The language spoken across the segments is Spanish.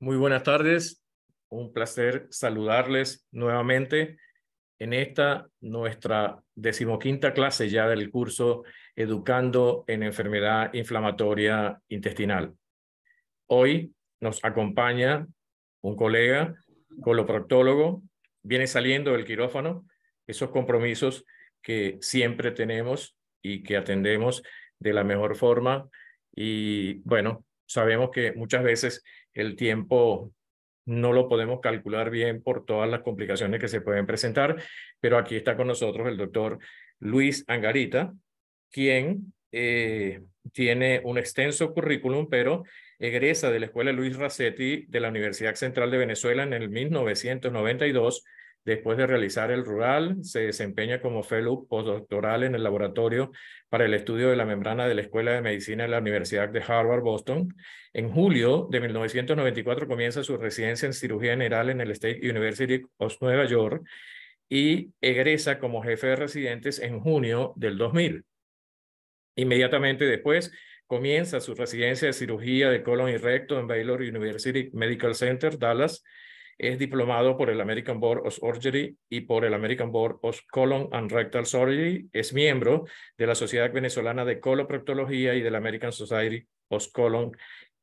Muy buenas tardes, un placer saludarles nuevamente en esta nuestra 15ª clase ya del curso Educando en Enfermedad Inflamatoria Intestinal. Hoy nos acompaña un colega coloproctólogo, viene saliendo del quirófano, esos compromisos que siempre tenemos y que atendemos de la mejor forma. Y bueno, sabemos que muchas veces el tiempo no lo podemos calcular bien por todas las complicaciones que se pueden presentar, pero aquí está con nosotros el doctor Luis Angarita, quien tiene un extenso currículum, pero egresa de la Escuela Luis Racetti de la Universidad Central de Venezuela en el 1992. Después de realizar el rural, se desempeña como fellow postdoctoral en el laboratorio para el estudio de la membrana de la Escuela de Medicina de la Universidad de Harvard, Boston. En julio de 1994 comienza su residencia en cirugía general en el State University of Nueva York y egresa como jefe de residentes en junio del 2000. Inmediatamente después comienza su residencia de cirugía de colon y recto en Baylor University Medical Center, Dallas. Es diplomado por el American Board of Surgery y por el American Board of Colon and Rectal Surgery. Es miembro de la Sociedad Venezolana de Coloproctología y de la American Society of Colon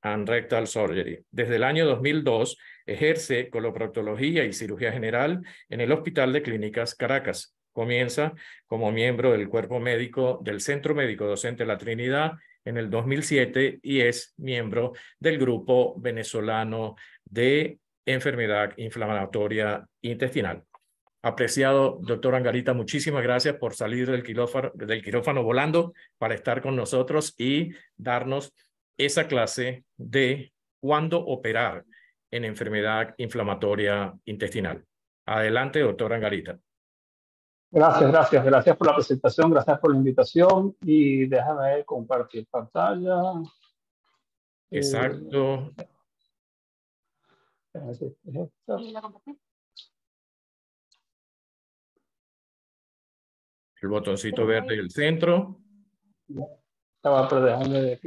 and Rectal Surgery. Desde el año 2002 ejerce coloproctología y cirugía general en el Hospital de Clínicas Caracas. Comienza como miembro del cuerpo médico del Centro Médico Docente La Trinidad en el 2007 y es miembro del Grupo Venezolano de Enfermedad Inflamatoria Intestinal. Apreciado doctor Angarita, muchísimas gracias por salir del quirófano volando para estar con nosotros y darnos esa clase de cuándo operar en enfermedad inflamatoria intestinal. Adelante, doctor Angarita. Gracias por la presentación, gracias por la invitación y déjame compartir pantalla. Exacto. El botoncito verde del centro. Pero déjame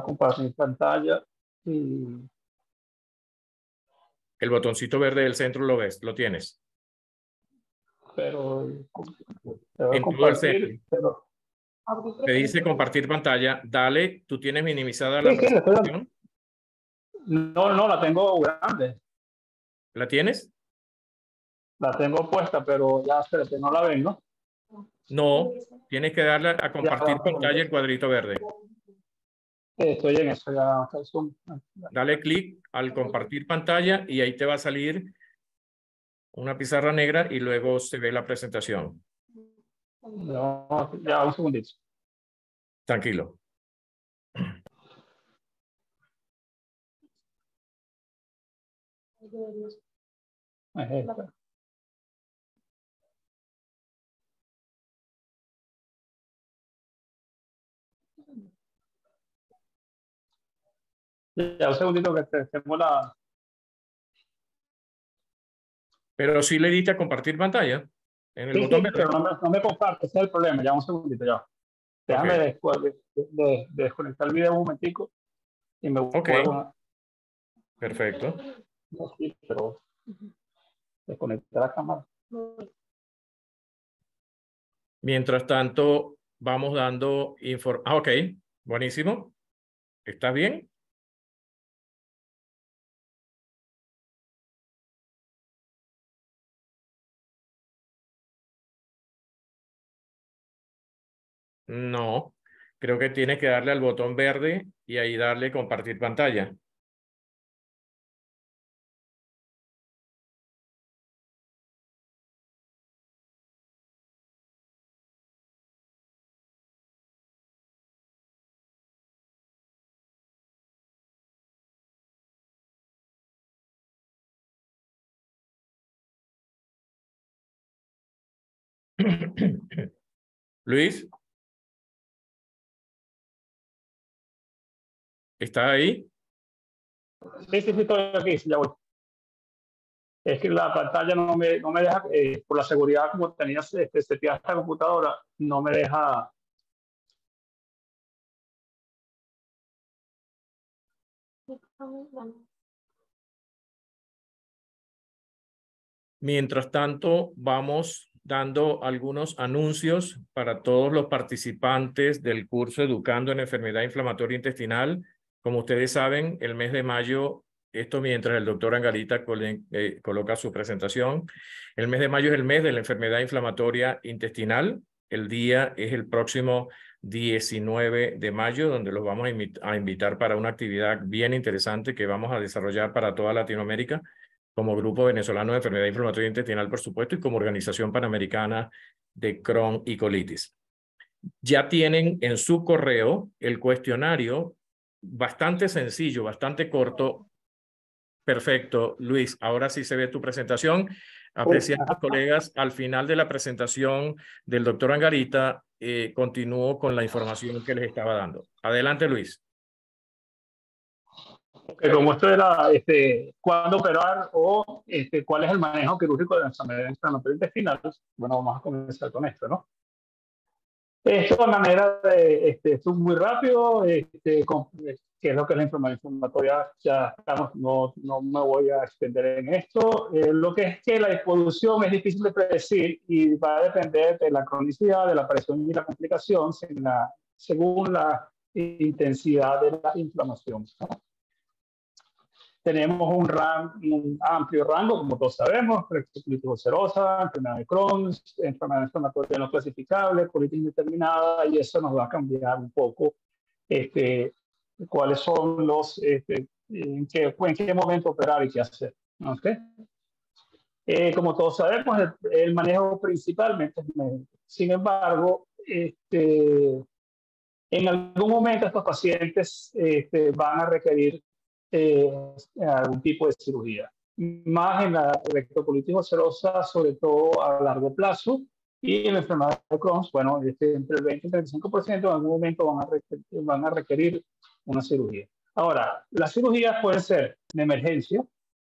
compartir pantalla y el botoncito verde del centro lo ves, lo tienes. Pero en todo el centro. Te dice compartir pantalla. Dale, tú tienes minimizada la presentación. No, la tengo grande. ¿La tienes? La tengo puesta, pero ya espérate, no la ven, ¿no? No, tienes que darle a compartir pantalla el cuadrito verde. Estoy en eso, ya. Dale clic al compartir pantalla y ahí te va a salir una pizarra negra y luego se ve la presentación. No, ya, un segundito. Tranquilo. Ya, un segundito que tengo la... Pero sí le diste a compartir pantalla en el botón verde. Pero no me comparte, ese es el problema. Ya, un segundito, ya. Déjame desconectar el video un momentico y me vuelvo. Perfecto. No, sí, pero desconectar la cámara. Mientras tanto, vamos dando información. Ok, buenísimo. ¿Estás bien? No, creo que tienes que darle al botón verde y ahí darle compartir pantalla. Luis, ¿está ahí? Sí, estoy aquí, sí, ya voy. Es que la pantalla no me deja, por la seguridad, como tenía seteada esta computadora, no me deja. Mientras tanto, vamos dando algunos anuncios para todos los participantes del curso Educando en Enfermedad Inflamatoria Intestinal. Como ustedes saben, el mes de mayo, esto mientras el doctor Angarita coloca su presentación, el mes de mayo es el mes de la enfermedad inflamatoria intestinal. El día es el próximo 19 de mayo, donde los vamos a invitar para una actividad bien interesante que vamos a desarrollar para toda Latinoamérica, como Grupo Venezolano de Enfermedad Inflamatoria Intestinal, por supuesto, y como Organización Panamericana de Crohn y Colitis. Ya tienen en su correo el cuestionario, bastante sencillo, bastante corto. Perfecto, Luis. Ahora sí se ve tu presentación. Apreciados colegas, al final de la presentación del doctor Angarita, continúo con la información que les estaba dando. Adelante, Luis. Como esto era cuándo operar o cuál es el manejo quirúrgico de la enfermedad inflamatoria intestinal, bueno, vamos a comenzar con esto, ¿no? Esto de manera de, esto es muy rápido, que es lo que es la enfermedad inflamatoria, ya estamos, no me voy a extender en esto. Lo que es que la evolución es difícil de predecir y va a depender de la cronicidad, de la aparición y la complicación según la intensidad de la inflamación, ¿no? Tenemos un amplio rango, como todos sabemos: colitis ulcerosa, enfermedad de Crohn, enfermedad inflamatoria no clasificable, colitis indeterminada, y eso nos va a cambiar un poco cuáles son los, en qué momento operar y qué hacer. ¿Okay? Como todos sabemos, el manejo principalmente es médico. Sin embargo, en algún momento estos pacientes van a requerir algún tipo de cirugía, más en la rectocolitis ulcerosa, sobre todo a largo plazo, y en la enfermedad de Crohn, bueno, entre el 20 y el 35% en algún momento van a requerir una cirugía. Ahora, las cirugías pueden ser de emergencia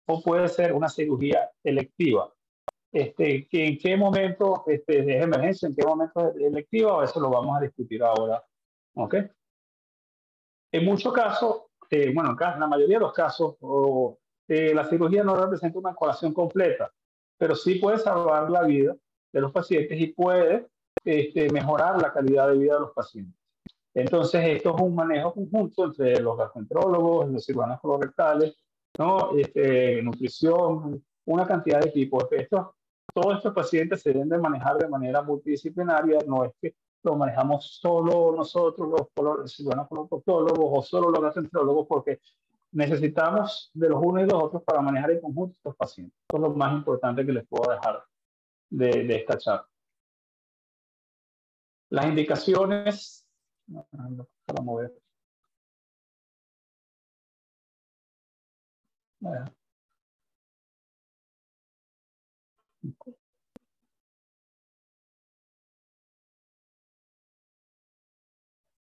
o puede ser una cirugía electiva. Que en qué momento es emergencia, en qué momento es electiva, eso lo vamos a discutir ahora. ¿Ok? En muchos casos, bueno, en la mayoría de los casos, la cirugía no representa una curación completa, pero sí puede salvar la vida de los pacientes y puede mejorar la calidad de vida de los pacientes. Entonces, esto es un manejo conjunto entre los gastroenterólogos, los cirujanos colorectales, ¿no? Nutrición, una cantidad de equipos. Todos estos pacientes se deben de manejar de manera multidisciplinaria, no es que lo manejamos solo nosotros, los cirujanos coloproctólogos o solo los gastroenterólogos, porque necesitamos de los unos y los otros para manejar en conjunto estos pacientes. Esto es lo más importante que les puedo dejar de esta charla. Las indicaciones, para mover.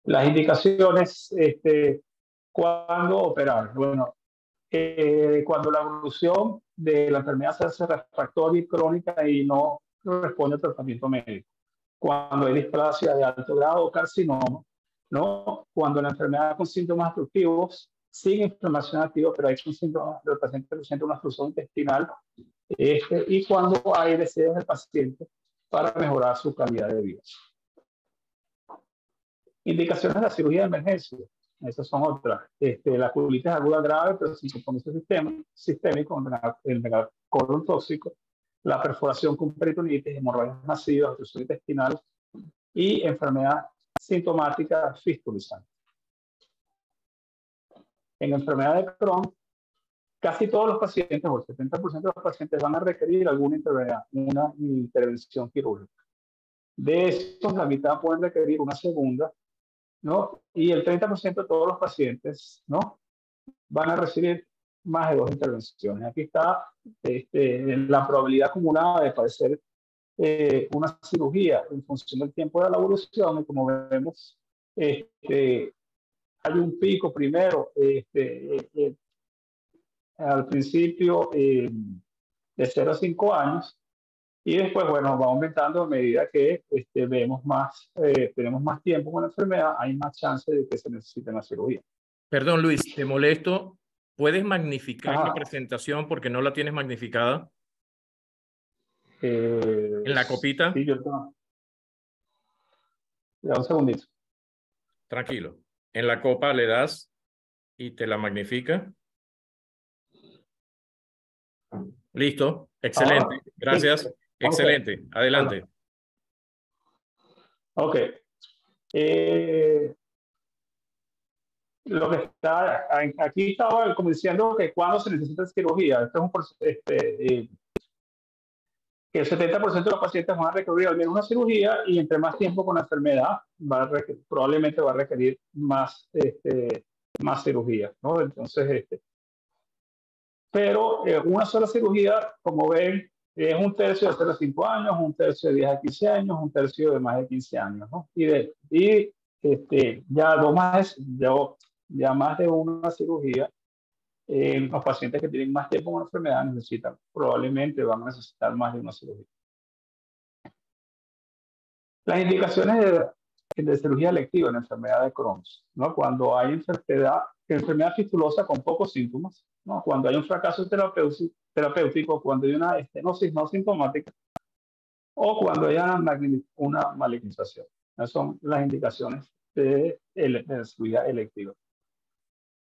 Las indicaciones, ¿cuándo operar? Bueno, cuando la evolución de la enfermedad se hace refractoria y crónica y no responde al tratamiento médico. Cuando hay displasia de alto grado o carcinoma, ¿no? Cuando la enfermedad con síntomas obstructivos, sin inflamación activa, pero hay síntomas del paciente que presenta una obstrucción intestinal, y cuando hay deseos del paciente para mejorar su calidad de vida. Indicaciones de la cirugía de emergencia, esas son otras. La colitis aguda grave, pero sin compromiso sistémico, el megacolon tóxico, la perforación con peritonitis, hemorragias masivas, obstrucción intestinal y enfermedad sintomática fistulizante. En enfermedad de Crohn, casi todos los pacientes, o el 70% de los pacientes, van a requerir alguna intervención quirúrgica. De estos, la mitad pueden requerir una segunda, ¿no? Y el 30% de todos los pacientes, ¿no?, van a recibir más de 2 intervenciones. Aquí está la probabilidad acumulada de padecer una cirugía en función del tiempo de la evolución, y como vemos, hay un pico primero al principio de 0 a 5 años, y después, bueno, va aumentando a medida que tenemos más tiempo con la enfermedad, hay más chance de que se necesite una cirugía. Perdón, Luis, te molesto. ¿Puedes magnificar la Ajá. presentación porque no la tienes magnificada? Eh, En la copita, sí, yo tengo. Ya, un segundito. tranquilo. En la copa le das y te la magnifica. Listo, excelente. Ahora, sí. Gracias. Ok. Excelente. Bueno, Adelante. ok. Eh, lo que está aquí estaba como diciendo que cuando se necesita cirugía, esto es que el 70% de los pacientes van a requerir al menos una cirugía y entre más tiempo con la enfermedad probablemente va a requerir más, más cirugía, ¿no? Entonces, pero una sola cirugía, como ven, es un tercio de 0 a 5 años, un tercio de 10 a 15 años, un tercio de más de 15 años, ¿no? Ya más de una cirugía, los pacientes que tienen más tiempo con la enfermedad necesitan, probablemente van a necesitar más de una cirugía. Las indicaciones de cirugía electiva en la enfermedad de Crohn, ¿no? Cuando hay enfermedad fistulosa con pocos síntomas, ¿no? Cuando hay un fracaso terapéutico, cuando hay una estenosis no sintomática o cuando hay una malignización. Esas son las indicaciones de cirugía electiva.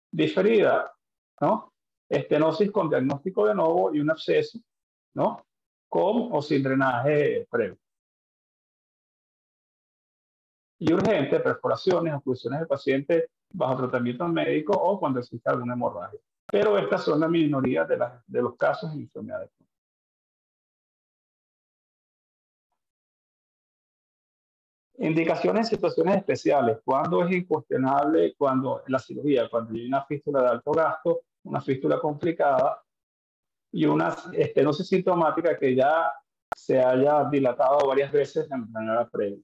Diferida, ¿no? Estenosis con diagnóstico de nuevo y un absceso, ¿no? Con o sin drenaje previo. Y urgente, perforaciones, oclusiones del paciente bajo tratamiento médico o cuando existe alguna hemorragia. Pero estas son la minoría de los casos en enfermedades. Indicaciones en situaciones especiales, cuando es incuestionable, cuando la cirugía, cuando hay una fístula de alto gasto, una fístula complicada y una estenosis sintomática que ya se haya dilatado varias veces de manera previa.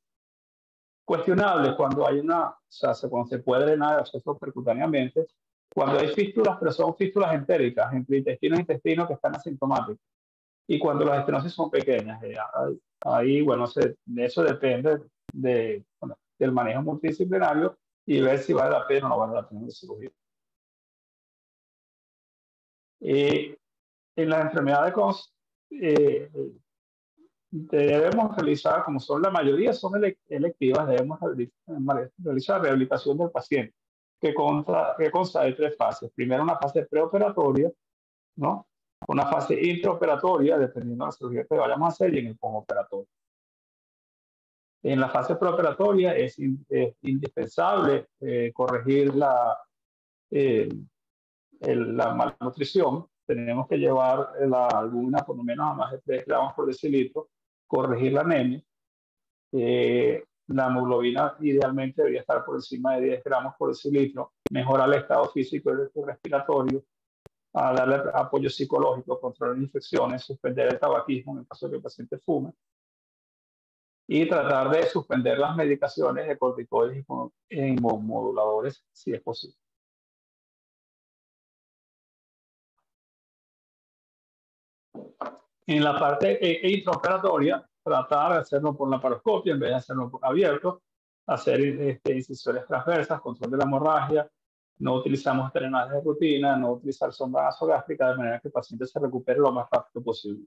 Cuestionable cuando hay cuando se puede drenar el acceso percutáneamente, cuando hay fístulas, pero son fístulas entéricas entre intestino y intestino que están asintomáticas. Y cuando las estenosis son pequeñas, ahí, bueno, eso depende del manejo multidisciplinario y ver si vale la pena o no vale la pena la cirugía. En las enfermedades de Crohn, debemos realizar, como son la mayoría son electivas, debemos realizar rehabilitación del paciente, que consta de 3 fases. Primero, una fase preoperatoria, ¿no? Una fase intraoperatoria, dependiendo de la cirugía que vayamos a hacer, y en el postoperatorio. En la fase preoperatoria es indispensable corregir la malnutrición. Tenemos que llevar la albúmina por lo menos a más de 3 gramos por decilitro, corregir la anemia. La hemoglobina idealmente debería estar por encima de 10 gramos por decilitro, mejorar el estado físico y respiratorio, a darle apoyo psicológico, controlar infecciones, suspender el tabaquismo en el caso de que el paciente fume, y tratar de suspender las medicaciones de corticoides y inmunomoduladores si es posible. En la parte intraoperatoria, tratar de hacerlo por laparoscopia en vez de hacerlo por abierto, hacer incisiones transversas, control de la hemorragia, no utilizamos drenaje de rutina, no utilizar sonda nasogástrica de manera que el paciente se recupere lo más rápido posible.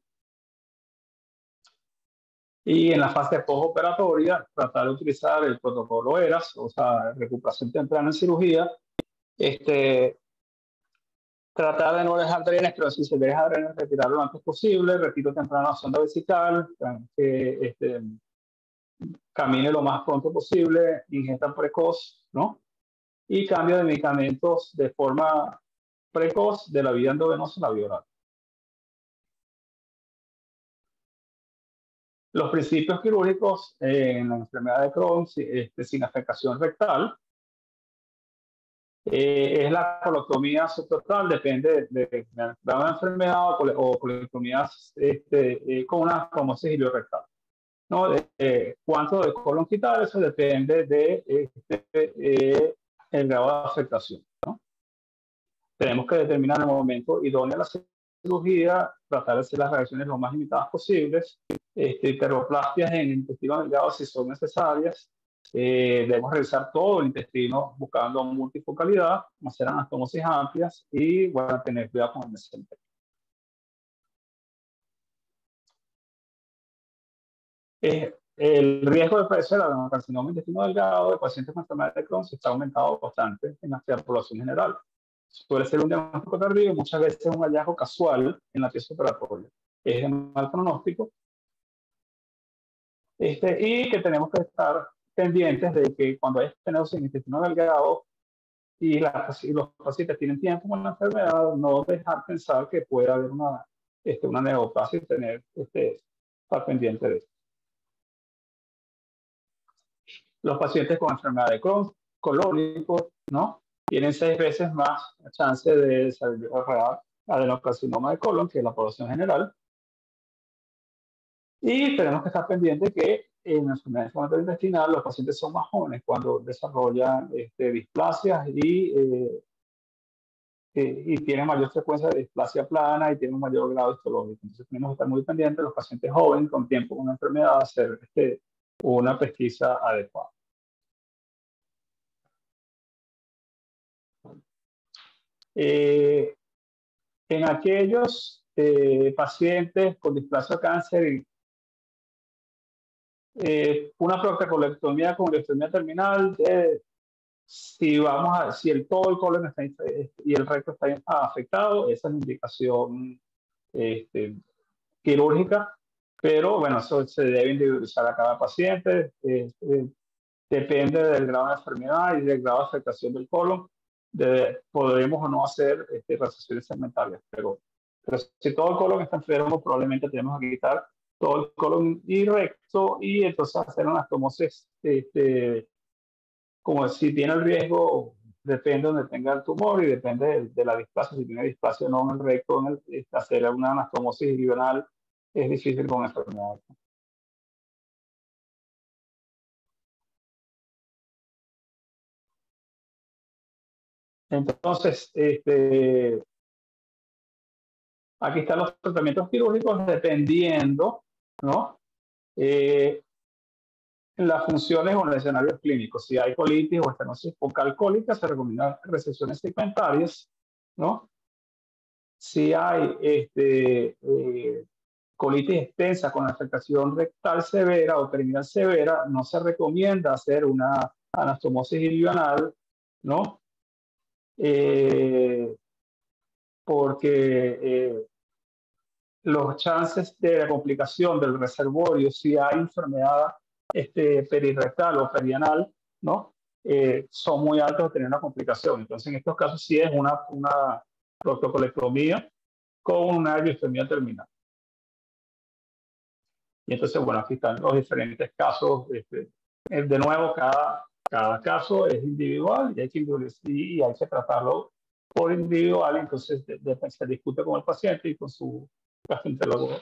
Y en la fase postoperatoria, tratar de utilizar el protocolo ERAS, o sea, recuperación temprana en cirugía, tratar de no dejar drenes, pero si se deja drenes, retirarlo lo antes posible, retiro temprano a sonda vesical, que camine lo más pronto posible, ingesta precoz, ¿no? Y cambio de medicamentos de forma precoz de la vía endovenosa a la vía oral. Los principios quirúrgicos en la enfermedad de Crohn sin afectación rectal es la colectomía subtotal, depende de la enfermedad o colectomías con una famosa iliorectal. ¿No? Cuánto de colon quitar, eso depende de el grado de afectación, ¿no? Tenemos que determinar el momento idóneo de la cirugía, tratar de hacer las reacciones lo más limitadas posibles, hiperoplastias en el intestino delgado si son necesarias, Debemos revisar todo el intestino buscando multifocalidad, hacer anastomosis amplias y, bueno, tener cuidado con el mesentero. El riesgo de padecer adenocarcinoma intestino delgado de pacientes con enfermedad de Crohn está aumentado bastante en la población general. Suele ser un diagnóstico tardío y muchas veces un hallazgo casual en la pieza operatoria. Es de mal pronóstico. Y que tenemos que estar pendientes de que cuando hay estenosis en el intestino delgado y los pacientes tienen tiempo con la enfermedad, no dejar pensar que puede haber una neoplasia y estar pendiente de eso. Los pacientes con enfermedad de Crohn, colónicos, ¿no? Tienen 6 veces más chance de desarrollar adenocarcinoma de colon que la población general. Y tenemos que estar pendientes que en enfermedad inflamatoria intestinal los pacientes son más jóvenes cuando desarrollan displasias y tienen mayor frecuencia de displasia plana y tienen un mayor grado histológico. Entonces tenemos que estar muy pendientes de los pacientes jóvenes con tiempo con la enfermedad, hacer una pesquisa adecuada. En aquellos pacientes con displasia cáncer, una proctocolectomía con esterectomía terminal, si todo el colon está y el recto está afectado, esa es la indicación quirúrgica, pero bueno, eso se debe individualizar a cada paciente, depende del grado de enfermedad y del grado de afectación del colon, podremos o no hacer resecciones segmentarias, pero si todo el colon está enfermo, probablemente tenemos que quitar todo el colon y recto y entonces hacer una anastomosis, como si tiene el riesgo, depende de donde tenga el tumor y depende de la displasia, si tiene displasia o no en el recto, hacer una anastomosis irional es difícil con enfermedad. Entonces, aquí están los tratamientos quirúrgicos dependiendo, ¿no? Las funciones o los escenarios clínicos. Si hay colitis o estenosis focal alcohólica, se recomiendan resecciones segmentarias, ¿no? Si hay colitis extensa con afectación rectal severa o perineal severa, no se recomienda hacer una anastomosis ilioanal, ¿no? Porque los chances de la complicación del reservorio, si hay enfermedad perirectal o perianal, ¿no? Son muy altos de tener una complicación. Entonces, en estos casos sí es una proctocolectomía con una ileostomía terminal. Y entonces, bueno, aquí están los diferentes casos. De nuevo, cada caso es individual y hay que tratarlo por individual. Entonces, se discute con el paciente y con su gastroenterólogo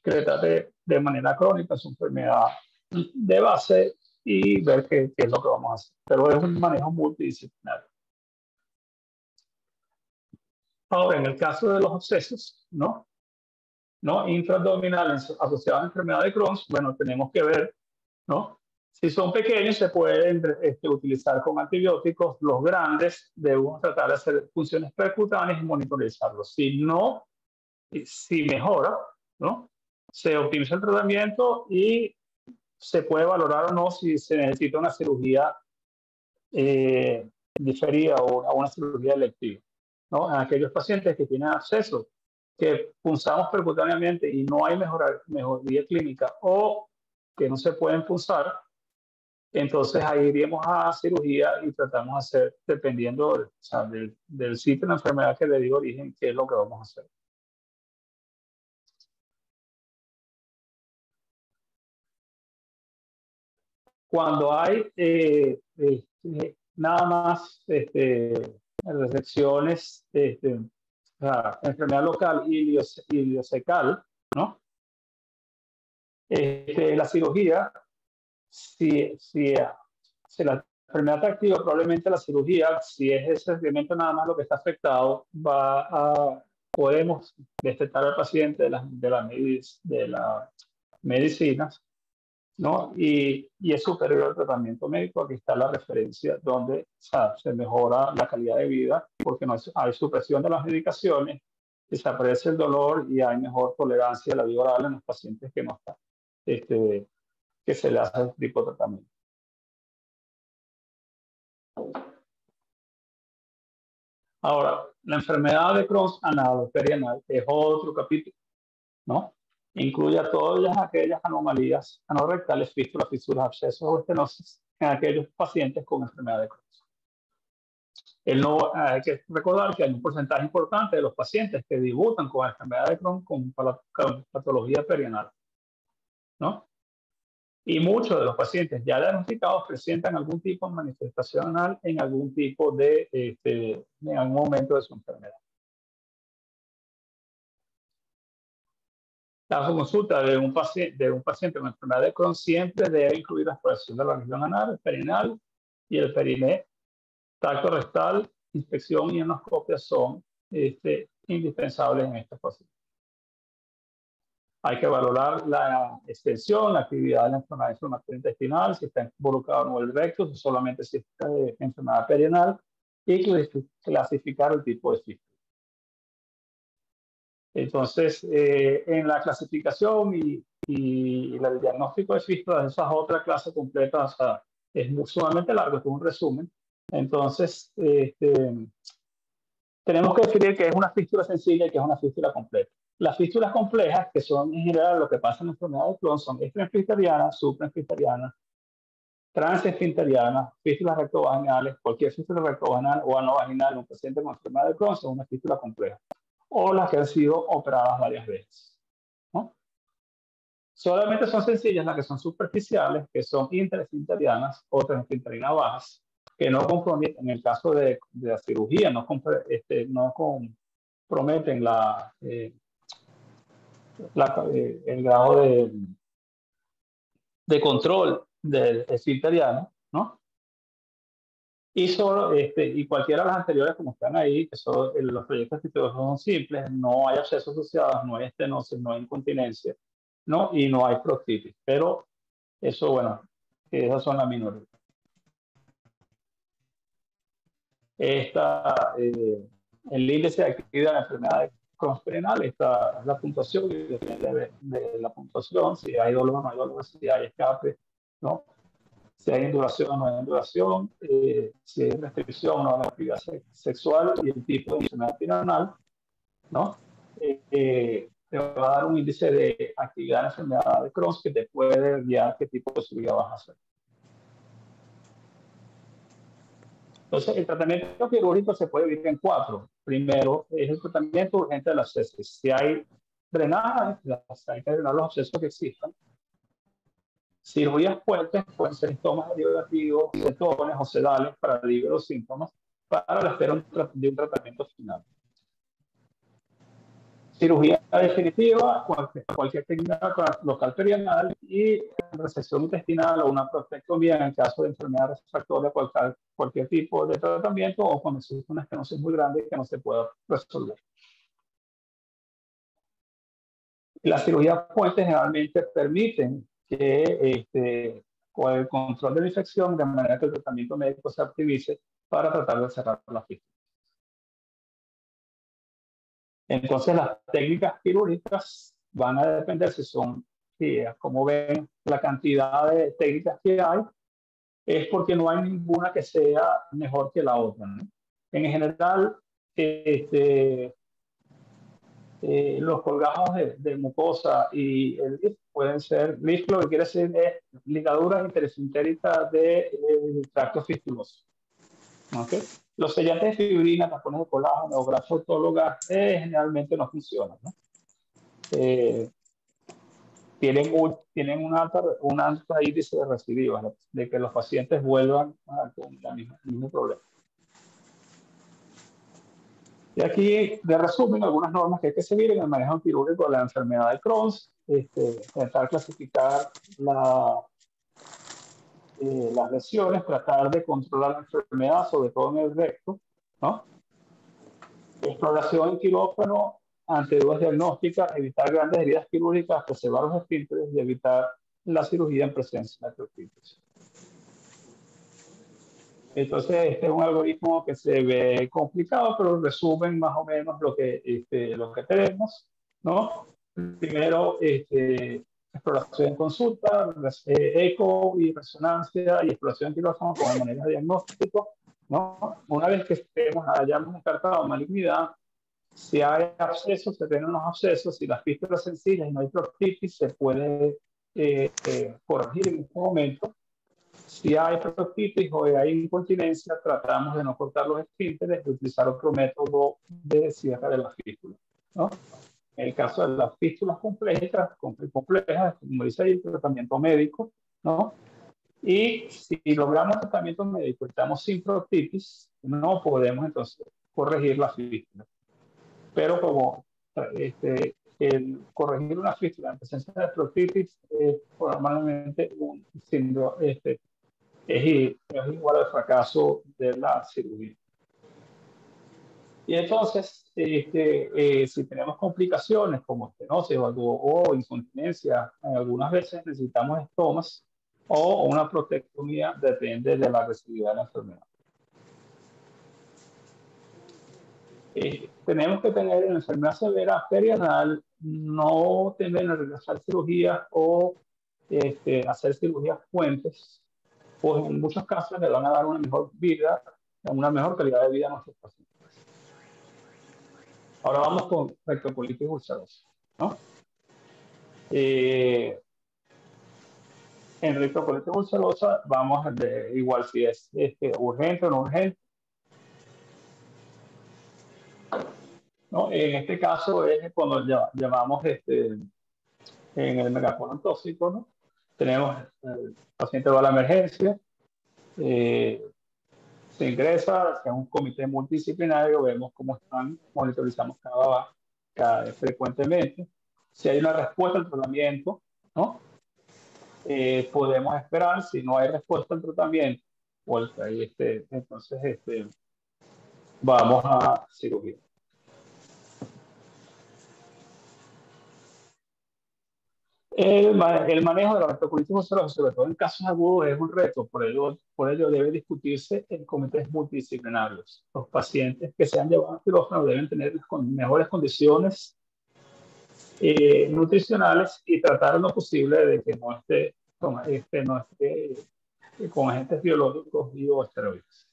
que le trate de manera crónica su enfermedad de base y ver qué es lo que vamos a hacer. Pero es un manejo multidisciplinario. Ahora, en el caso de los abscesos, ¿no? Intraabdominales asociados a enfermedad de Crohn, bueno, tenemos que ver, ¿no? Si son pequeños, se pueden utilizar con antibióticos. Los grandes, debemos tratar de hacer funciones percutáneas y monitorizarlos. Si mejora, ¿no? Se optimiza el tratamiento y se puede valorar o no si se necesita una cirugía diferida o una cirugía electiva, ¿no? En aquellos pacientes que tienen abscesos, que punzamos percutáneamente y no hay mejoría clínica o que no se pueden punzar, entonces ahí iríamos a cirugía y tratamos de hacer, dependiendo del sitio de la enfermedad que le dio origen, qué es lo que vamos a hacer. Cuando hay nada más resecciones, enfermedad local iliocecal, ¿no? La cirugía, si la enfermedad está activa, probablemente la cirugía, si es ese segmento nada más lo que está afectado, podemos destetar al paciente de las medicinas ¿no? Y es superior al tratamiento médico. Aquí está la referencia donde, o sea, se mejora la calidad de vida porque no hay supresión de las medicaciones, desaparece el dolor y hay mejor tolerancia a la vía oral en los pacientes que no están, que se le hace este tipo de tratamiento. Ahora, la enfermedad de Crohn anal o perianal es otro capítulo, ¿no? Incluye a todas aquellas anomalías anorrectales, fístulas, fisuras, abscesos o estenosis en aquellos pacientes con enfermedad de Crohn. Hay que recordar que hay un porcentaje importante de los pacientes que debutan con enfermedad de Crohn con patología perianal, ¿no? Y muchos de los pacientes ya diagnosticados presentan algún tipo de manifestación anal en algún tipo en algún momento de su enfermedad. La consulta de un paciente con enfermedad de Crohn siempre debe incluir la exploración de la región anal, el perineal y el periné. Tacto rectal, inspección y endoscopia son indispensables en estos pacientes. Hay que valorar la extensión, la actividad de la enfermedad inflamatoria intestinal, si está involucrado o no el recto, si solamente si está de enfermedad perianal, y clasificar el tipo de fístula. Entonces, en la clasificación y el diagnóstico de fístulas, esa es otra clase completa, o sea, es sumamente largo, es un resumen. Entonces, tenemos que definir qué es una fístula sencilla y qué es una fístula completa. Las fístulas complejas, que son en general lo que pasa en la enfermedad de Crohn, son extraesfinterianas, supraesfinterianas, transesfinterianas, fístulas rectovaginales, cualquier fístula rectovaginal o anovaginal en un paciente con enfermedad de Crohn son una fístula compleja, o las que han sido operadas varias veces, ¿no? Solamente son sencillas las que son superficiales, que son intraesfinterianas o transesfinterianas bajas, que no comprometen, en el caso de la cirugía, no comprometen el grado de control del esfinteriano, ¿no? Y cualquiera de las anteriores, como están ahí, que son los proyectos fístulas son simples, no hay abscesos asociados, no hay estenosis, no hay incontinencia, ¿no? Y no hay proctitis. Pero eso, bueno, esas son las minorías. El índice de actividad de la enfermedad de Crohn perianal, esta es la puntuación, y depende de la puntuación, si hay dolor o no hay dolor, si hay escape, ¿no? Si hay induración o no hay induración, si hay restricción o no hay actividad sexual y el tipo de enfermedad perianal, ¿no? Te va a dar un índice de actividad de la enfermedad de Crohn que te puede guiar qué tipo de cirugía vas a hacer. Entonces, el tratamiento quirúrgico se puede dividir en 4. Primero, es el tratamiento urgente de las abscesos. Si hay drenaje, hay que drenar los abscesos que existan. Cirugías fuertes pueden ser estomas derivativos, cetones o sedales para alivio de los síntomas, para la espera de un tratamiento final. Cirugía definitiva, cualquier técnica local perianal, y resección intestinal o una prostatectomía en el caso de enfermedad refractoria, cualquier tipo de tratamiento, o cuando existe una estenosis muy grande que no se pueda resolver. Las cirugías fuertes generalmente permiten que con el control de la infección, de manera que el tratamiento médico se optimice para tratar de cerrar la fístula. Entonces, las técnicas quirúrgicas van a depender como ven, la cantidad de técnicas que hay, es porque no hay ninguna que sea mejor que la otra, ¿no? En general, los colgajos de mucosa y el LIF pueden ser, LIF lo que quiere decir es ligaduras interesfintéricas del tracto fistuloso. ¿Okay? Los sellantes de fibrina, tapones de colágeno o grasa autóloga generalmente no funcionan, ¿no? Tienen un alto índice de recidivas, ¿no? De que los pacientes vuelvan con el mismo problema. Y aquí, de resumen, algunas normas que hay que seguir en el manejo quirúrgico de la enfermedad de Crohn. Intentar clasificar las lesiones, tratar de controlar la enfermedad, sobre todo en el recto, ¿no? Exploración en quirófano ante dudas diagnósticas, evitar grandes heridas quirúrgicas, preservar los esfínteres y evitar la cirugía en presencia de artropitis. Entonces, este es un algoritmo que se ve complicado, pero resumen más o menos lo que tenemos, ¿no? Primero, exploración en consulta, eco y resonancia y exploración en quirófano como manera de diagnóstico, ¿no? Una vez que hayamos descartado malignidad, si hay abscesos, se tienen los abscesos, si las fístulas sencillas y no hay proctitis, se puede corregir en este momento. Si hay proctitis o hay incontinencia, tratamos de no cortar los esfínteres, de utilizar otro método de cierre de la fístula, ¿no? En el caso de las fístulas complejas, como dice ahí, el tratamiento médico, ¿no? Y si logramos tratamiento médico y estamos sin proctitis, no podemos entonces corregir la fístula. Pero como el corregir una fístula en presencia de proctitis es normalmente un síndrome, es igual al fracaso de la cirugía. Y entonces, si tenemos complicaciones como estenosis o incontinencia, algunas veces necesitamos estomas o una prostatectomía, depende de la agresividad de la enfermedad. Tenemos que tener en la enfermedad severa perianal, no tener que realizar cirugías o hacer cirugías puentes, pues en muchos casos le van a dar una mejor vida, una mejor calidad de vida a nuestros pacientes. Ahora vamos con rectocolitis ulcerosa, ¿no? En rectocolitis ulcerosa vamos a ver igual si es urgente o no urgente, ¿no? En este caso es cuando llamamos en el megacolon tóxico, ¿no? Tenemos el paciente va a la emergencia, se ingresa, en un comité multidisciplinario, vemos cómo están, monitorizamos cada frecuentemente. Si hay una respuesta al tratamiento, ¿no? Podemos esperar. Si no hay respuesta al tratamiento, pues entonces vamos a cirugía. El manejo de la rectocolitis ulcerosa, sobre todo en casos agudos, es un reto. Por ello debe discutirse en comités multidisciplinarios. Los pacientes que sean llevados a quirófano deben tener mejores condiciones nutricionales y tratar lo posible de que no esté con agentes biológicos y o esteroides,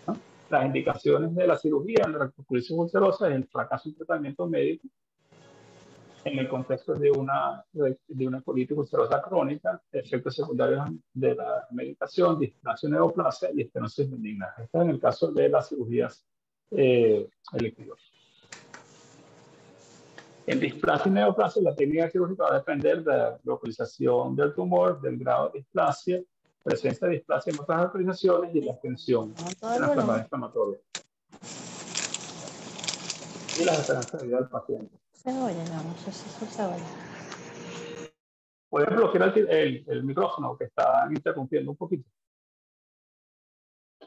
¿no? Las indicaciones de la cirugía en la rectocolitis ulcerosa es el fracaso en tratamiento médico en el contexto de una colitis ulcerosa crónica, efectos secundarios de la medicación, displasia neoplasia y estenosis benigna. Esto es en el caso de las cirugías electivas. En displasia y neoplasia, la técnica quirúrgica va a depender de la localización del tumor, del grado de displasia, presencia de displasia en otras localizaciones y la extensión de la enfermedad inflamatoria. Y las esperanzas de vida del paciente. Cebolla, vamos, eso es cebolla. Pueden bloquear el micrófono que está interrumpiendo un poquito.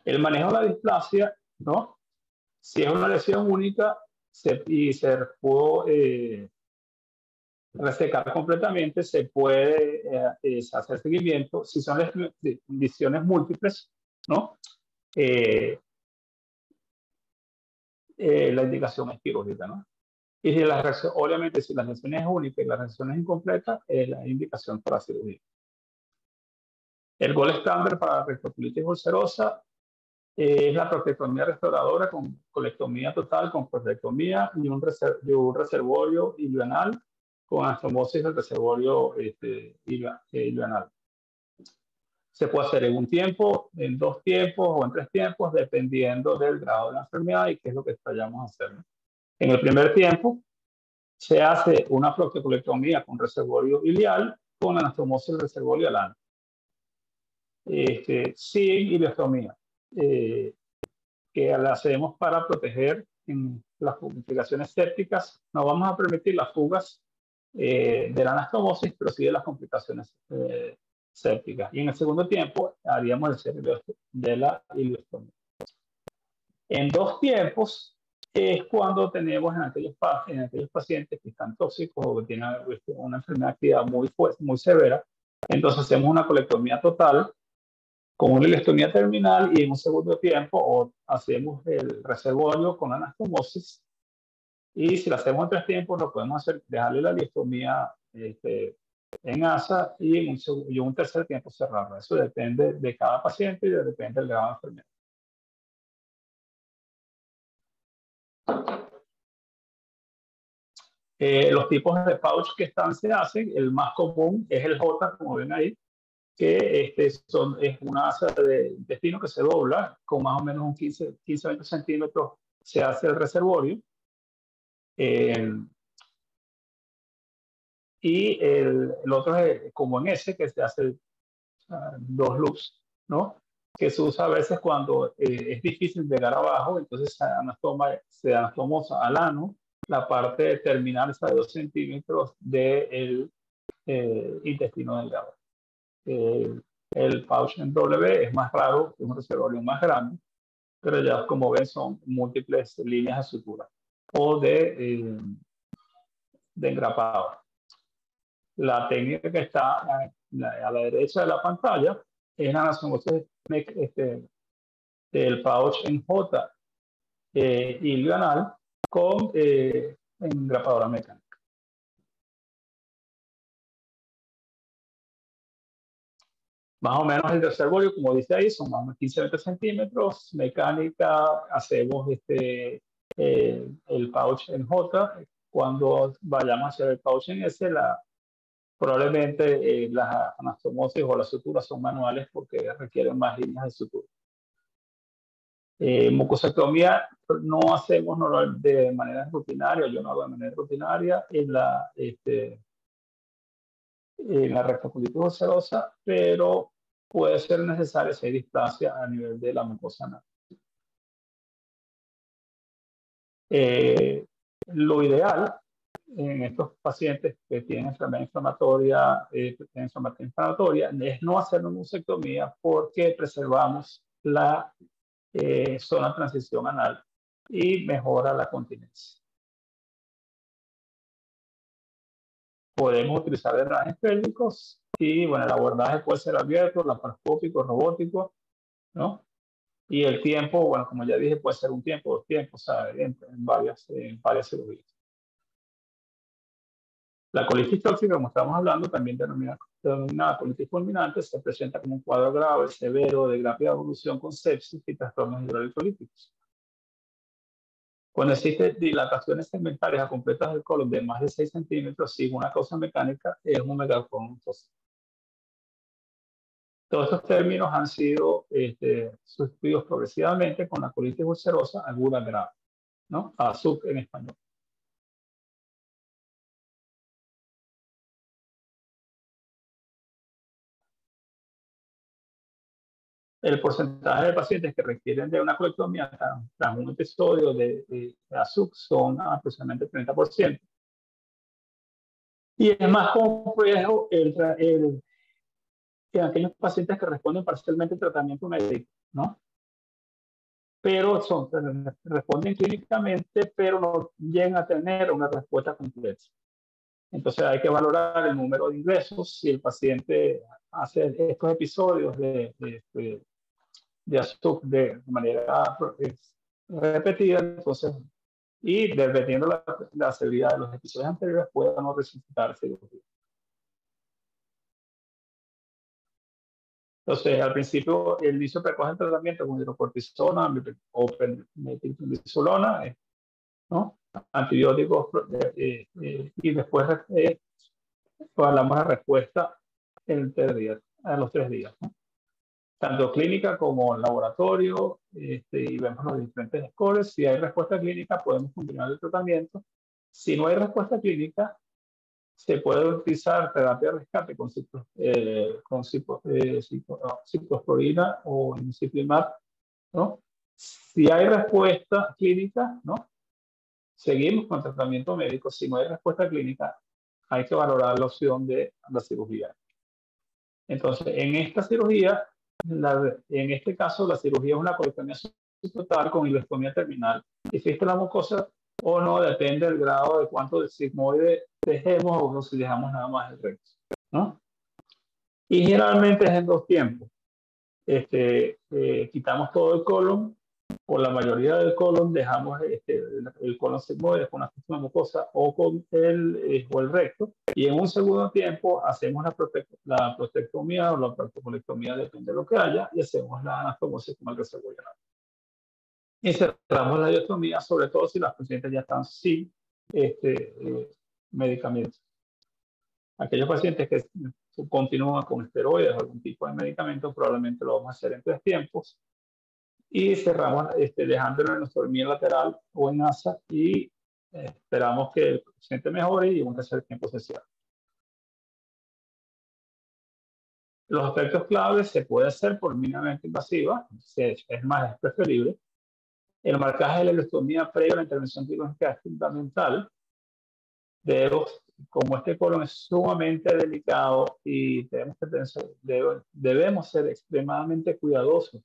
El manejo de la displasia, ¿no? Si es una lesión única y se pudo resecar completamente, se puede hacer seguimiento. Si son lesiones múltiples, ¿no? La indicación es quirúrgica, ¿no? Y si obviamente, si la lesión es única y la lesión es incompleta, es la indicación para cirugía. El gold estándar para la rectocolitis ulcerosa es la prostatectomía restauradora con colectomía total, con prostatectomía y un reservorio ileoanal con anastomosis del reservorio ileoanal. Se puede hacer en un tiempo, en 2 tiempos o en 3 tiempos, dependiendo del grado de la enfermedad y qué es lo que vayamos a hacer, ¿no? En el primer tiempo se hace una prostatectomía con reservorio ileal con anastomosis del reservorio anal. Sin ileostomía, que la hacemos para proteger en las complicaciones sépticas. No vamos a permitir las fugas de la anastomosis, pero sí de las complicaciones sépticas. Y en el segundo tiempo haríamos el cierre de la ileostomía. En 2 tiempos es cuando tenemos en aquellos pacientes que están tóxicos o que tienen una enfermedad activa muy severa, Entonces hacemos una colectomía total con una ileostomía terminal y en un segundo tiempo o hacemos el reservorio con anastomosis. Y si lo hacemos en 3 tiempos, lo podemos hacer, dejarle la ileostomía en ASA y en un tercer tiempo cerrarla. Eso depende de cada paciente y depende del grado de enfermedad. Los tipos de pouch que se hacen, el más común es el J, como ven ahí, que es una asa de intestino que se dobla con más o menos un 15-20 centímetros, se hace el reservorio. Y el otro es como en ese, que se hace 2 loops, ¿no? Que se usa a veces cuando es difícil llegar abajo, entonces se anastomosa al ano la parte terminal esa de 2 centímetros del intestino delgado. El pouch en W es más raro, es un reservorio más grande, pero ya como ven son múltiples líneas de sutura o de engrapado. La técnica que está a la derecha de la pantalla es la anastomosis del pouch en J ilioanal con engrapadora mecánica. Más o menos el reservorio, como dice ahí, son más o menos 15-20 centímetros. Mecánica, hacemos el pouch en J. Cuando vayamos a hacer el pouch en S, probablemente las anastomosis o las suturas son manuales porque requieren más líneas de sutura. Mucosectomía no hacemos de manera rutinaria, yo no hago de manera rutinaria en la rectocolitis ulcerosa, pero puede ser necesaria si hay displasia a nivel de la mucosa anal. Lo ideal en estos pacientes que tienen enfermedad inflamatoria, es no hacer una mucosectomía porque preservamos la zona de transición anal y mejora la continencia. Podemos utilizar drenajes pélvicos y bueno, el abordaje puede ser abierto, laparoscópico, robótico, ¿no? Y el tiempo, bueno, como ya dije, puede ser un tiempo, 2 tiempos, ¿sabes? En varias cirugías. La colitis tóxica, como estamos hablando, también denominada colitis fulminante, se presenta como un cuadro grave, severo, de rápida evolución con sepsis y trastornos hidroelectrolíticos. Cuando existen dilataciones segmentarias completas del colon de más de 6 centímetros sin una causa mecánica, es un megacolon tóxico. Todos estos términos han sido sustituidos progresivamente con la colitis ulcerosa aguda grave, ¿no? ASUG en español. El porcentaje de pacientes que requieren de una colectomía tras un episodio de ASUG son aproximadamente 30%. Y es más complejo en aquellos pacientes que responden parcialmente al tratamiento médico, ¿no? Pero responden clínicamente, pero no llegan a tener una respuesta completa. Entonces hay que valorar el número de ingresos. Si el paciente hace estos episodios de ASUG de manera repetida, entonces, y dependiendo la severidad de los episodios anteriores, puede no resucitar cirugía. Entonces, al principio, el inicio precoz del tratamiento con hidrocortisona o metilprednisolona, ¿no? Antibióticos, y después hablamos de respuesta a los 3 días, ¿no? Tanto clínica como en laboratorio, y vemos los diferentes scores. Si hay respuesta clínica, podemos continuar el tratamiento. Si no hay respuesta clínica, se puede utilizar terapia de rescate con ciclosporina o imciplimab, ¿no? Si hay respuesta clínica, ¿no? Seguimos con tratamiento médico. Si no hay respuesta clínica, hay que valorar la opción de la cirugía. Entonces, en esta cirugía, en este caso, la cirugía es una colectomía subtotal con ileostomía terminal. ¿Existe la mucosa o no? Depende del grado de cuánto de sigmoide dejemos o si dejamos nada más el recto, ¿no? Y generalmente es en 2 tiempos. Quitamos todo el colon, o la mayoría del colon, dejamos el colon sigmoide con la cúpula mucosa o con o el recto, y en un segundo tiempo hacemos la prostatectomía o la proctocolectomía, depende de lo que haya, y hacemos la anastomosis con el reservorio anal. Y cerramos la diostomía, sobre todo si las pacientes ya están sin medicamentos. Aquellos pacientes que continúan con esteroides o algún tipo de medicamento, probablemente lo vamos a hacer en 3 tiempos. Y cerramos dejándolo en nuestro dormir lateral o en asa, y esperamos que el paciente mejore y un tercer tiempo se cierra. Los aspectos claves se puede hacer por mínimamente invasiva, es más, es preferible. El marcaje de la ileostomía previo a la intervención quirúrgica es fundamental. Como este colon es sumamente delicado y debemos ser extremadamente cuidadosos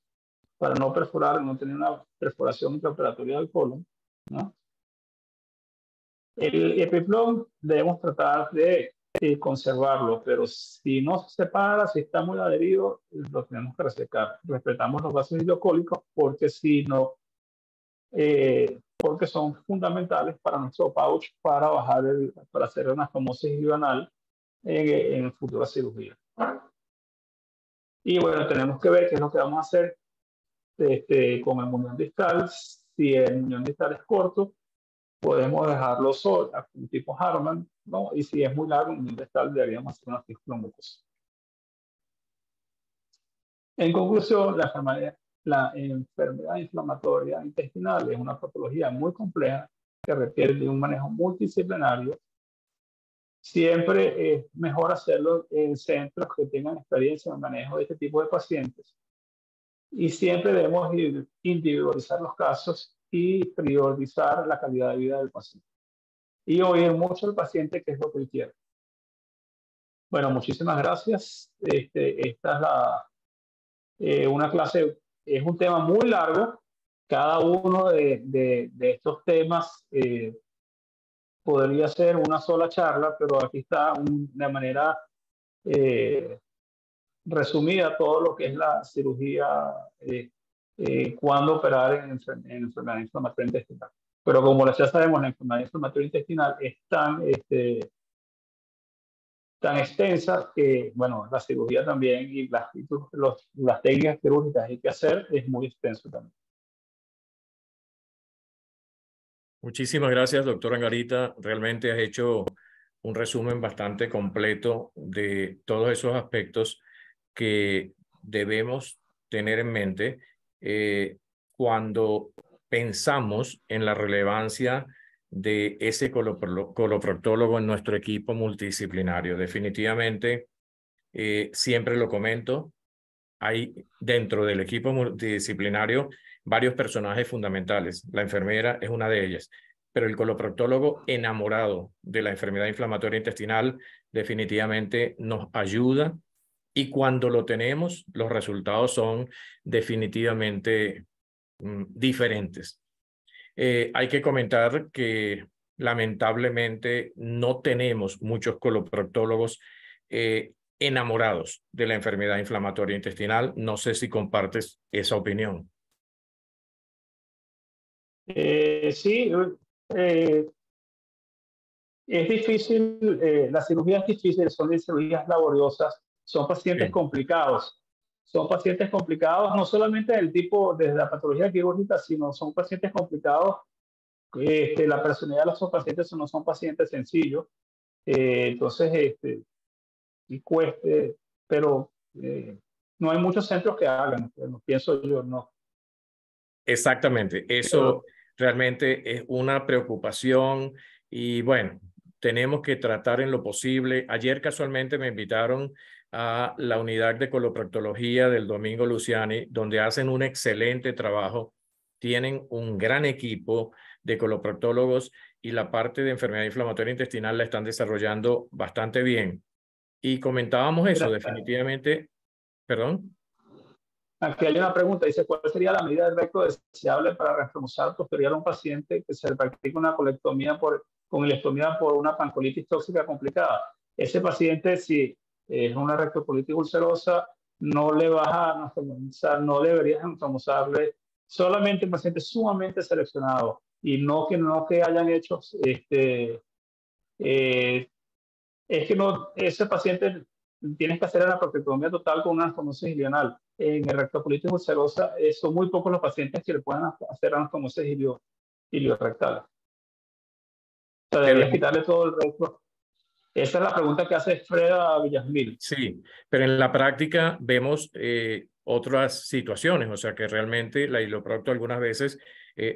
para no perforar, no tener una perforación intraoperatoria del colon, ¿no? El epiplom debemos tratar de conservarlo, pero si no se separa, si está muy adherido, lo tenemos que resecar. Respetamos los vasos hidrocólicos porque si no, porque son fundamentales para nuestro pouch para para hacer una anastomosis ilioanal en futura cirugía. Y bueno, tenemos que ver qué es lo que vamos a hacer con el muñón distal. Si el muñón distal es corto, podemos dejarlo solo, un tipo Harman, ¿no? Y si es muy largo, el muñón distal, deberíamos hacer una fístula mucosa. En conclusión, la enfermedad inflamatoria intestinal es una patología muy compleja que requiere de un manejo multidisciplinario. Siempre es mejor hacerlo en centros que tengan experiencia en el manejo de este tipo de pacientes. Y siempre debemos individualizar los casos y priorizar la calidad de vida del paciente. Y oír mucho al paciente qué es lo que él quiere. Bueno, muchísimas gracias. Esta es una clase, es un tema muy largo. Cada uno de estos temas podría ser una sola charla, pero aquí está de manera resumida todo lo que es la cirugía, cuándo operar en enfermedad inflamatoria intestinal. Pero como ya sabemos, la enfermedad inflamatoria intestinal es tan extensa que, bueno, la cirugía también y las técnicas quirúrgicas que hay que hacer es muy extenso también. Muchísimas gracias, doctor Angarita. Realmente has hecho un resumen bastante completo de todos esos aspectos que debemos tener en mente cuando pensamos en la relevancia de ese coloproctólogo en nuestro equipo multidisciplinario. Definitivamente, siempre lo comento, hay dentro del equipo multidisciplinario varios personajes fundamentales. La enfermera es una de ellas, pero el coloproctólogo enamorado de la enfermedad inflamatoria intestinal definitivamente nos ayuda, y cuando lo tenemos, los resultados son definitivamente diferentes. Hay que comentar que lamentablemente no tenemos muchos coloproctólogos enamorados de la enfermedad inflamatoria intestinal. No sé si compartes esa opinión. Sí, es difícil, las cirugías difíciles son cirugías laboriosas, son pacientes complicados. Son pacientes complicados no solamente del tipo de la patología quirúrgica, sino son pacientes complicados. La personalidad de los pacientes no son pacientes sencillos. Entonces, y cueste, pero no hay muchos centros que hagan, pienso yo, no. Exactamente, eso realmente es una preocupación y bueno, tenemos que tratar en lo posible. Ayer casualmente me invitaron a la unidad de coloproctología del Domingo Luciani, donde hacen un excelente trabajo. Tienen un gran equipo de coloproctólogos y la parte de enfermedad inflamatoria intestinal la están desarrollando bastante bien. Y comentábamos eso, definitivamente, perdón. Aquí hay una pregunta, dice, ¿cuál sería la medida del recto deseable para reforzar posterior a un paciente que se le practica una colectomía con ileostomía por una pancreatitis tóxica complicada? Ese paciente, si es una rectocolitis ulcerosa, no le vas a anastomosar, no deberías anastomosarle solamente en pacientes sumamente seleccionados y no que hayan hecho es que no, ese paciente tienes que hacer la prostatectomía total con una anastomosis ilional. En el rectocolitis ulcerosa son muy pocos los pacientes que le pueden hacer anastomosis iliorrectal. O sea, Pero deberías quitarle todo el recto. Esa es la pregunta que hace Freda Villasmil. sí, pero en la práctica vemos otras situaciones, o sea que realmente la hiloprocto algunas veces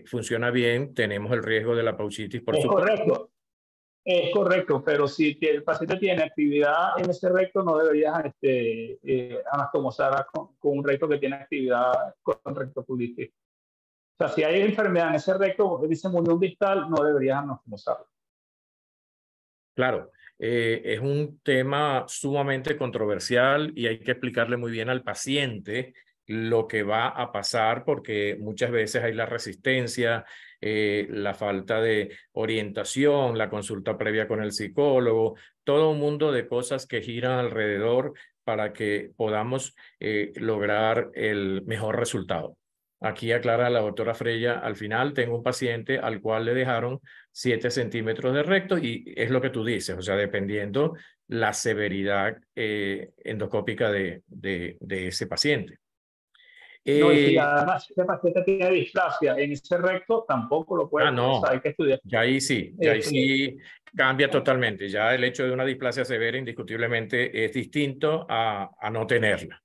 funciona bien, tenemos el riesgo de la paucitis, por Es supuesto. correcto. Es correcto, pero si el paciente tiene actividad en ese recto, no deberías anastomosar con un recto que tiene actividad con rectocolitis. O sea, si hay enfermedad en ese recto, en ese muñón distal, no deberías anastomosarlo. Claro, es un tema sumamente controversial y hay que explicarle muy bien al paciente lo que va a pasar porque muchas veces hay la resistencia, la falta de orientación, la consulta previa con el psicólogo, todo un mundo de cosas que giran alrededor para que podamos lograr el mejor resultado. Aquí aclara la doctora Freya, al final tengo un paciente al cual le dejaron 7 centímetros de recto y es lo que tú dices, o sea, dependiendo la severidad endoscópica de ese paciente. No, y si además este paciente tiene displasia en ese recto, tampoco lo puede, o sea, No, hay que estudiar. ya ahí sí cambia totalmente. Ya el hecho de una displasia severa indiscutiblemente es distinto a no tenerla.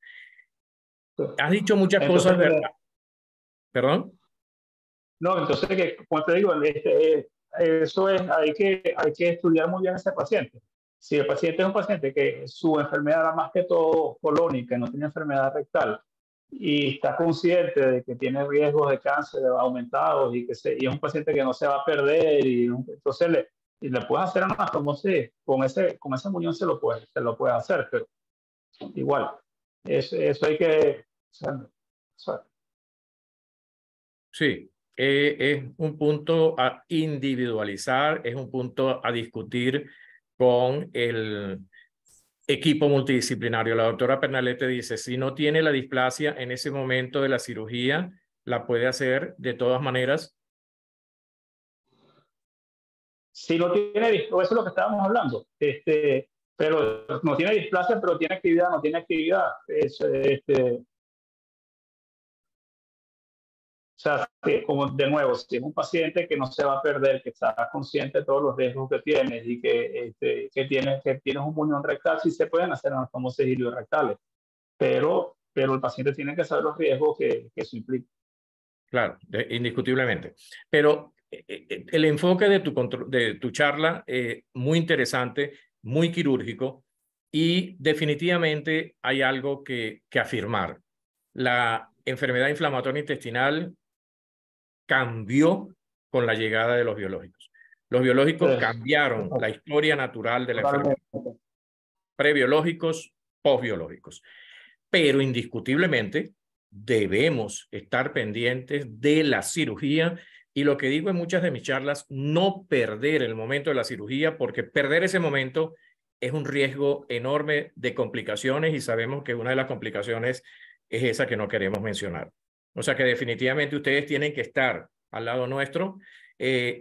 Has dicho muchas cosas, Entonces, ¿verdad? ¿Perdón? no, entonces, como te digo, eso es, hay que estudiar muy bien a ese paciente. Si el paciente es un paciente que su enfermedad era más que todo colónica, no tiene enfermedad rectal, y está consciente de que tiene riesgos de cáncer aumentados y es un paciente que no se va a perder, entonces le puedes hacer anastomosis, con ese muñón se lo puede hacer, pero igual, eso hay que... o sea, Sí, es un punto a individualizar, es un punto a discutir con el equipo multidisciplinario. La doctora Pernalete dice, si no tiene la displasia en ese momento de la cirugía, la puede hacer de todas maneras. si no tiene, eso es lo que estábamos hablando, pero no tiene displasia, pero tiene actividad, no tiene actividad. O sea, como de nuevo, si es un paciente que no se va a perder, que está consciente de todos los riesgos que tienes y que tienes un muñón rectal, sí se pueden hacer anastomosis iliorrectales, pero el paciente tiene que saber los riesgos que eso implica. Claro, indiscutiblemente. Pero el enfoque de tu charla, muy interesante, muy quirúrgico, y definitivamente hay algo que afirmar. La enfermedad inflamatoria intestinal cambió con la llegada de los biológicos. Los biológicos cambiaron la historia natural de la enfermedad. Totalmente. Prebiológicos, posbiológicos. Pero indiscutiblemente debemos estar pendientes de la cirugía y lo que digo en muchas de mis charlas, no perder el momento de la cirugía porque perder ese momento es un riesgo enorme de complicaciones y sabemos que una de las complicaciones es esa que no queremos mencionar. O sea que definitivamente ustedes tienen que estar al lado nuestro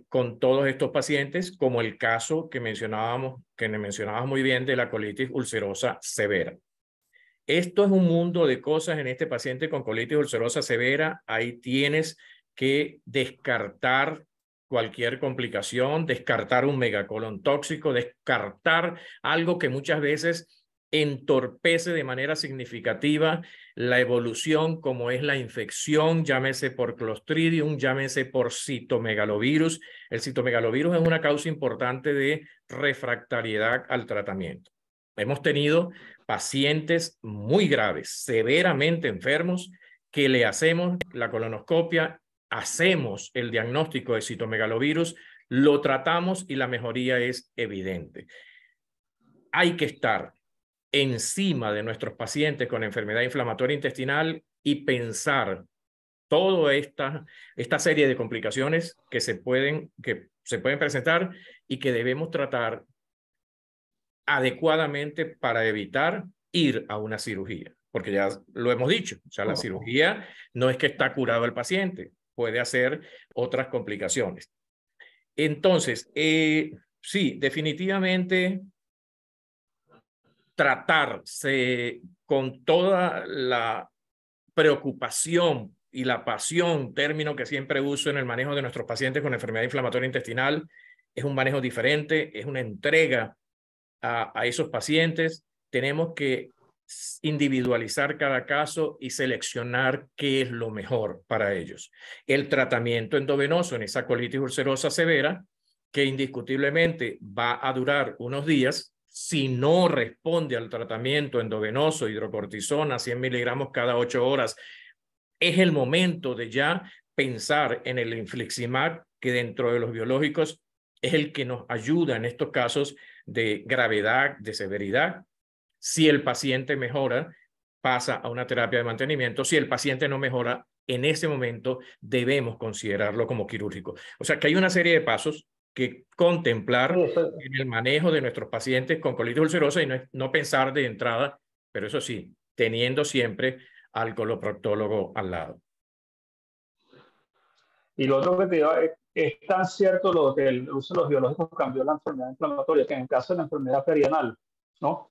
con todos estos pacientes, como el caso que mencionábamos muy bien de la colitis ulcerosa severa. Esto es un mundo de cosas en este paciente con colitis ulcerosa severa. Ahí tienes que descartar cualquier complicación, descartar un megacolon tóxico, descartar algo que muchas veces entorpece de manera significativa la evolución, como es la infección, llámese por Clostridium, llámese por citomegalovirus. El citomegalovirus es una causa importante de refractariedad al tratamiento. Hemos tenido pacientes muy graves, severamente enfermos, que le hacemos la colonoscopia, hacemos el diagnóstico de citomegalovirus, lo tratamos y la mejoría es evidente. Hay que estar encima de nuestros pacientes con enfermedad inflamatoria intestinal y pensar toda esta serie de complicaciones que se pueden presentar y que debemos tratar adecuadamente para evitar ir a una cirugía. Porque ya lo hemos dicho, o sea, la cirugía no es que está curado el paciente, puede hacer otras complicaciones. Entonces, sí, definitivamente tratarse con toda la preocupación y la pasión, término que siempre uso en el manejo de nuestros pacientes con enfermedad inflamatoria intestinal, es un manejo diferente, es una entrega a esos pacientes. Tenemos que individualizar cada caso y seleccionar qué es lo mejor para ellos. El tratamiento endovenoso en esa colitis ulcerosa severa, que indiscutiblemente va a durar unos días, si no responde al tratamiento endovenoso, hidrocortisona, 100 miligramos cada 8 horas, es el momento de ya pensar en el infliximab, que dentro de los biológicos es el que nos ayuda en estos casos de gravedad, de severidad. Si el paciente mejora, pasa a una terapia de mantenimiento. Si el paciente no mejora, en ese momento debemos considerarlo como quirúrgico. O sea que hay una serie de pasos que contemplar en el manejo de nuestros pacientes con colitis ulcerosa y no pensar de entrada, pero eso sí, teniendo siempre al coloproctólogo al lado. Y lo otro que te digo es tan cierto lo que el uso de los biológicos cambió la enfermedad inflamatoria, que en el caso de la enfermedad perianal, ¿no?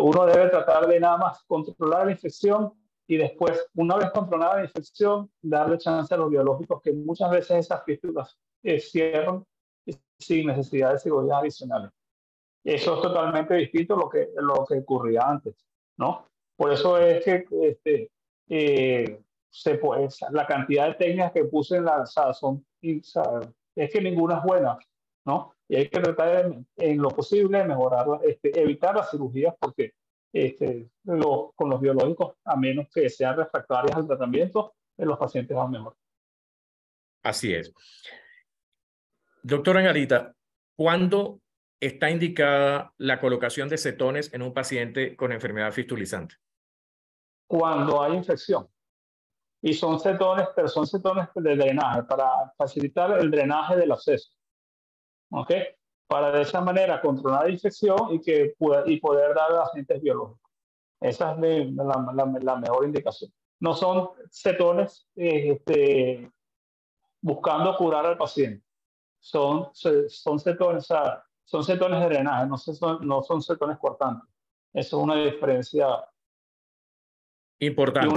Uno debe tratar de nada más controlar la infección y después, una vez controlada la infección, darle chance a los biológicos, que muchas veces esas fístulas cierran sin necesidad de cirugías adicionales. Eso es totalmente distinto a lo que ocurría antes, ¿no? Por eso es que la cantidad de técnicas que puse en la son, es que ninguna es buena, ¿no? Y hay que tratar en lo posible de mejorar, evitar las cirugías, porque con los biológicos, a menos que sean refractarias al tratamiento, los pacientes van mejor. Así es. Doctora Angarita, ¿cuándo está indicada la colocación de cetones en un paciente con enfermedad fistulizante? Cuando hay infección. Y son cetones, pero son cetones de drenaje, para facilitar el drenaje del absceso. ¿Ok? Para de esa manera controlar la infección y poder dar agentes biológicos. Esa es la mejor indicación. No son cetones buscando curar al paciente. Son cetones, son cetones de drenaje, no son cetones cortantes. Eso es una diferencia. Importante.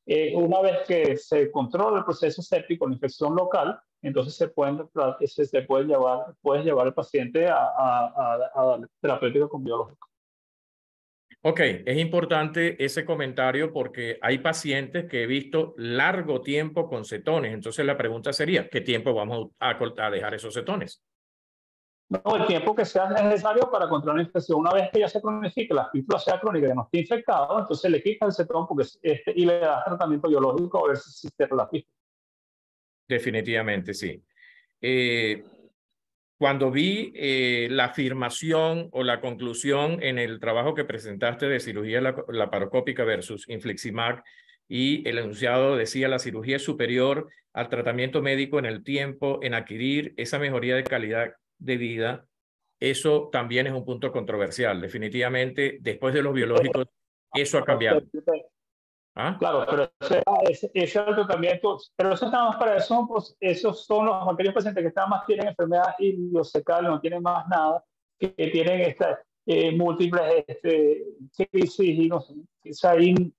Y una vez que se controla el proceso séptico, la infección local, entonces puedes llevar al paciente a terapéutica con biológico. Ok, es importante ese comentario porque hay pacientes que he visto largo tiempo con cetones. Entonces la pregunta sería, ¿qué tiempo vamos a dejar esos cetones? No, el tiempo que sea necesario para controlar la infección. Una vez que ya se cronifique, la fístula sea crónica y no esté infectado, entonces le quitas el cetón y le das tratamiento biológico a ver si cierra la fístula. Definitivamente, sí. Cuando vi la afirmación o la conclusión en el trabajo que presentaste de cirugía laparoscópica versus infliximab, y el enunciado decía la cirugía es superior al tratamiento médico en el tiempo en adquirir esa mejoría de calidad de vida, eso también es un punto controversial. Definitivamente, después de los biológicos, eso ha cambiado. ¿Ah? Claro, pero ese tratamiento, pero eso está más para eso, pues, esos son aquellos pacientes que están más tienen enfermedad idiosecales, no tienen más nada, que tienen múltiples crisis y, no sé,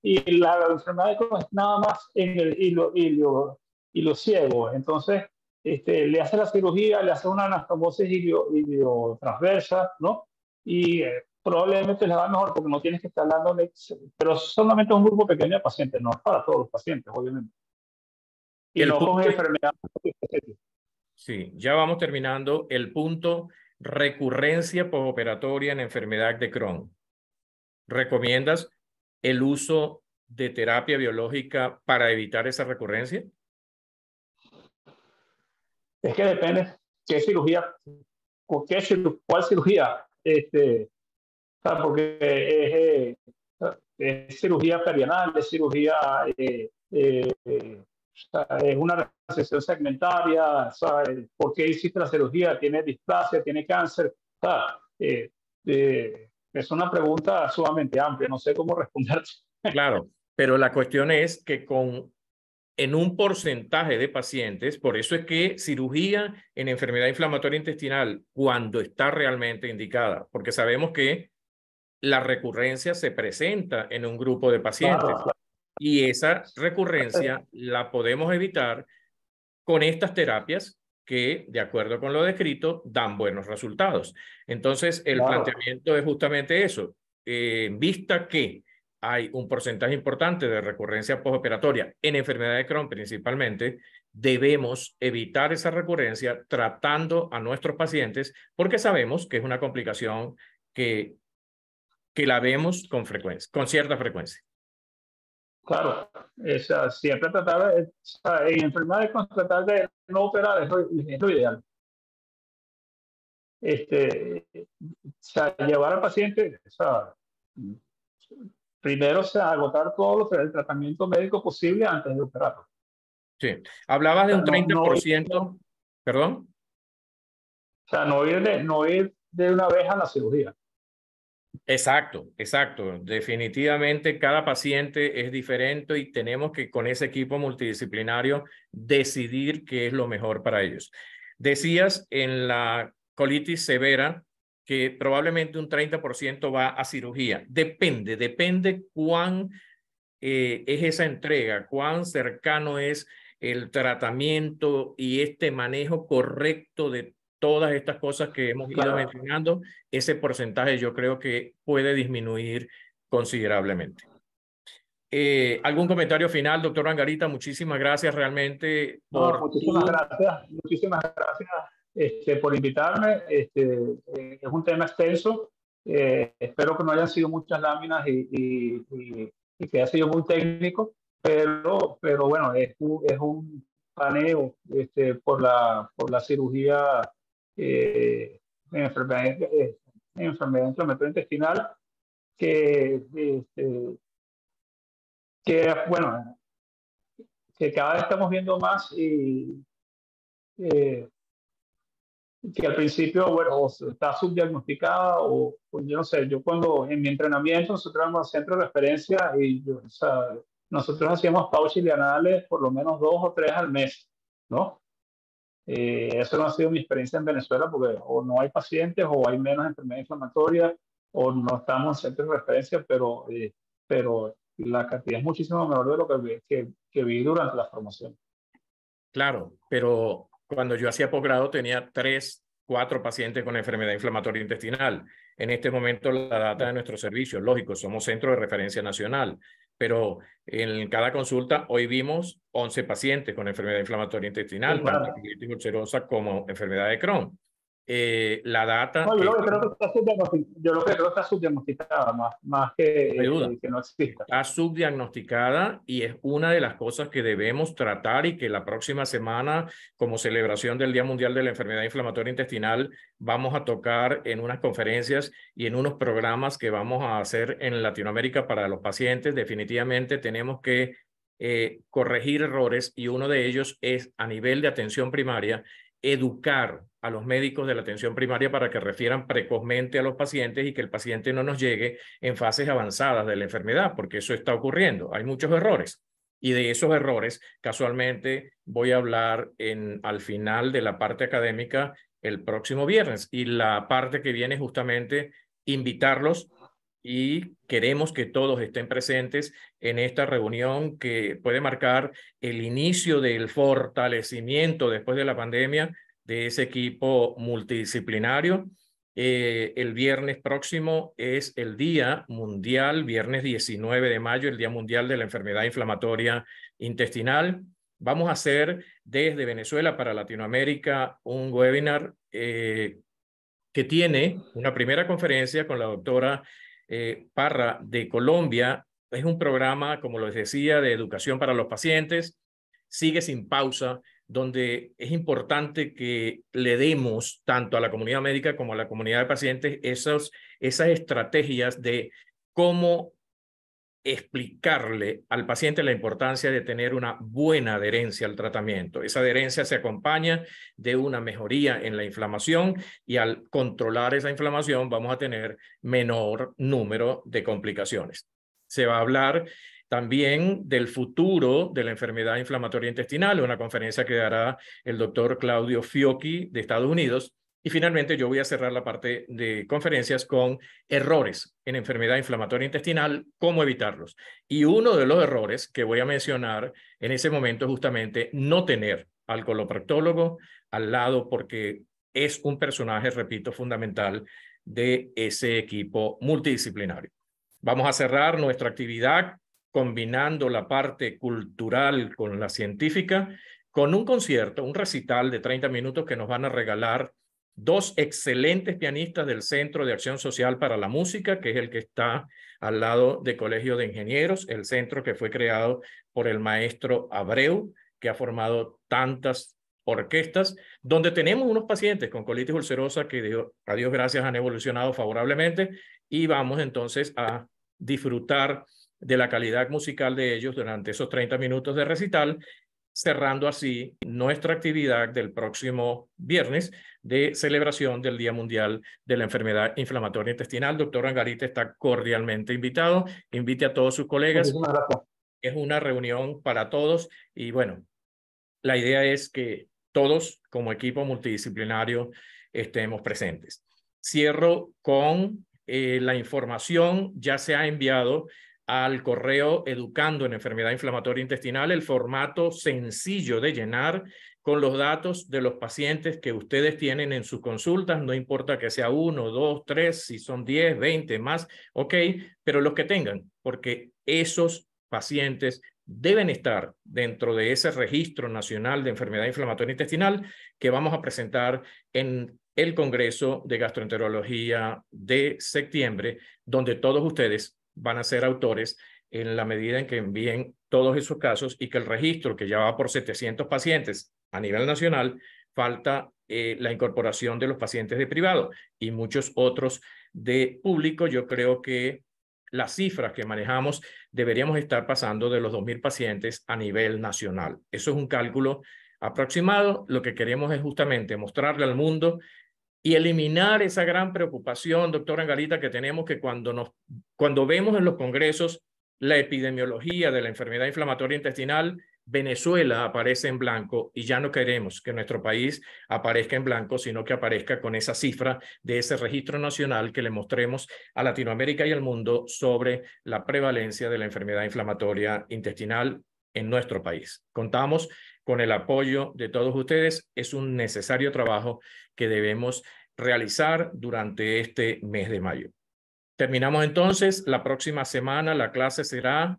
y la enfermedad es nada más en el hilo ciego. Entonces, le hace la cirugía, le hace una anastomosis iliotransversa, ¿no? Y probablemente les va mejor porque no tienes que estar dando, pero solamente un grupo pequeño de pacientes, no es para todos los pacientes, obviamente. Y no con enfermedad. Sí, ya vamos terminando. El punto, recurrencia postoperatoria en enfermedad de Crohn. ¿Recomiendas el uso de terapia biológica para evitar esa recurrencia? Es que depende qué cirugía, cuál cirugía, porque es cirugía perianal, es cirugía, es una resección segmentaria, ¿sabes? ¿Por qué hiciste la cirugía? ¿Tiene displasia? ¿Tiene cáncer? sea, es una pregunta sumamente amplia, no sé cómo responderte. Claro, pero la cuestión es que en un porcentaje de pacientes, por eso es que cirugía en enfermedad inflamatoria intestinal, cuando está realmente indicada, porque sabemos que la recurrencia se presenta en un grupo de pacientes Claro, y esa recurrencia la podemos evitar con estas terapias que, de acuerdo con lo descrito, dan buenos resultados. Entonces, el claro, planteamiento es justamente eso. En vista que hay un porcentaje importante de recurrencia postoperatoria en enfermedad de Crohn principalmente, debemos evitar esa recurrencia tratando a nuestros pacientes porque sabemos que es una complicación que, que la vemos con frecuencia, con cierta frecuencia. claro. Siempre tratar de, en enfermedades con tratar de no operar es lo ideal. Llevar al paciente, primero agotar todo el tratamiento médico posible antes de operarlo. Sí. Hablabas de un No, 30%, perdón. no ir de una vez a la cirugía. Exacto, exacto. Definitivamente cada paciente es diferente y tenemos que con ese equipo multidisciplinario decidir qué es lo mejor para ellos. Decías en la colitis severa que probablemente un 30% va a cirugía. Depende cuán es esa entrega, cuán cercano es el tratamiento y este manejo correcto de todas estas cosas que hemos ido Claro. mencionando. Ese porcentaje yo creo que puede disminuir considerablemente. ¿Algún comentario final, doctor Angarita? Muchísimas gracias realmente No, por tu... muchísimas gracias por invitarme. Es un tema extenso. Espero que no hayan sido muchas láminas y que haya sido muy técnico, pero bueno, es un paneo por la cirugía en enfermedad inflamatoria intestinal que, bueno, que cada vez estamos viendo más y eh, que al principio, bueno, o está subdiagnosticada o yo no sé, yo cuando en mi entrenamiento nosotros éramos centro de referencia y nosotros hacíamos pouches lineales por lo menos 2 o 3 al mes, ¿no? Eso no ha sido mi experiencia en Venezuela porque o no hay pacientes o hay menos enfermedad inflamatoria o no estamos en centro de referencia, pero la cantidad es muchísimo menor de lo que vi durante la formación. Claro, pero cuando yo hacía posgrado tenía 3, 4 pacientes con enfermedad inflamatoria intestinal. En este momento la data de nuestro servicio, lógico, somos centro de referencia nacional, pero en cada consulta hoy vimos 11 pacientes con enfermedad inflamatoria Sí, intestinal, tanto claro. colitis ulcerosa como enfermedad de Crohn. La data No, yo que lo que creo que está yo lo que creo que está subdiagnosticada más no hay duda. que no exista. Está subdiagnosticada y es una de las cosas que debemos tratar y que la próxima semana, como celebración del Día Mundial de la Enfermedad Inflamatoria Intestinal, vamos a tocar en unas conferencias y en unos programas que vamos a hacer en Latinoamérica para los pacientes. Definitivamente tenemos que corregir errores y uno de ellos es a nivel de atención primaria educar a los médicos de la atención primaria para que refieran precozmente a los pacientes y que el paciente no nos llegue en fases avanzadas de la enfermedad, porque eso está ocurriendo. Hay muchos errores. Y de esos errores, casualmente, voy a hablar al final de la parte académica el próximo viernes. Y la parte que viene justamente invitarlos y queremos que todos estén presentes en esta reunión que puede marcar el inicio del fortalecimiento después de la pandemia de ese equipo multidisciplinario. El viernes próximo es el Día Mundial, viernes 19 de mayo, el Día Mundial de la Enfermedad Inflamatoria Intestinal. Vamos a hacer desde Venezuela para Latinoamérica un webinar que tiene una primera conferencia con la doctora Parra de Colombia. Es un programa, como les decía, de educación para los pacientes. Sigue sin pausa, donde es importante que le demos tanto a la comunidad médica como a la comunidad de pacientes esas estrategias de cómo explicarle al paciente la importancia de tener una buena adherencia al tratamiento. Esa adherencia se acompaña de una mejoría en la inflamación y al controlar esa inflamación vamos a tener menor número de complicaciones. Se va a hablar también del futuro de la enfermedad inflamatoria intestinal, una conferencia que dará el doctor Claudio Fiocchi de Estados Unidos. Y finalmente yo voy a cerrar la parte de conferencias con errores en enfermedad inflamatoria intestinal, cómo evitarlos. Y uno de los errores que voy a mencionar en ese momento es justamente no tener al coloproctólogo al lado porque es un personaje, repito, fundamental de ese equipo multidisciplinario. Vamos a cerrar nuestra actividad combinando la parte cultural con la científica con un concierto, un recital de 30 minutos que nos van a regalar dos excelentes pianistas del Centro de Acción Social para la Música, que es el que está al lado del Colegio de Ingenieros, el centro que fue creado por el maestro Abreu, que ha formado tantas orquestas, donde tenemos unos pacientes con colitis ulcerosa que a Dios gracias han evolucionado favorablemente y vamos entonces a disfrutar de la calidad musical de ellos durante esos 30 minutos de recital, cerrando así nuestra actividad del próximo viernes de celebración del Día Mundial de la Enfermedad Inflamatoria Intestinal. Doctor Angarita está cordialmente invitado. Invite a todos sus colegas. Muchísimas gracias. Es una reunión para todos y bueno, la idea es que todos como equipo multidisciplinario estemos presentes. Cierro con la información. Ya se ha enviado al correo Educando en Enfermedad Inflamatoria Intestinal el formato sencillo de llenar con los datos de los pacientes que ustedes tienen en sus consultas, no importa que sea 1, 2, 3, si son 10, 20 más, ok, pero los que tengan, porque esos pacientes deben estar dentro de ese registro nacional de enfermedad inflamatoria intestinal que vamos a presentar en el Congreso de Gastroenterología de septiembre, donde todos ustedes van a ser autores en la medida en que envíen todos esos casos y que el registro, que ya va por 700 pacientes a nivel nacional, falta la incorporación de los pacientes de privado y muchos otros de público. Yo creo que las cifras que manejamos deberíamos estar pasando de los 2.000 pacientes a nivel nacional. Eso es un cálculo aproximado. Lo que queremos es justamente mostrarle al mundo y eliminar esa gran preocupación, doctor Angarita, que tenemos que cuando vemos en los congresos la epidemiología de la enfermedad inflamatoria intestinal, Venezuela aparece en blanco y ya no queremos que nuestro país aparezca en blanco, sino que aparezca con esa cifra de ese registro nacional que le mostremos a Latinoamérica y al mundo sobre la prevalencia de la enfermedad inflamatoria intestinal en nuestro país. Contamos con el apoyo de todos ustedes. Es un necesario trabajo que debemos realizar durante este mes de mayo. Terminamos entonces. La próxima semana la clase será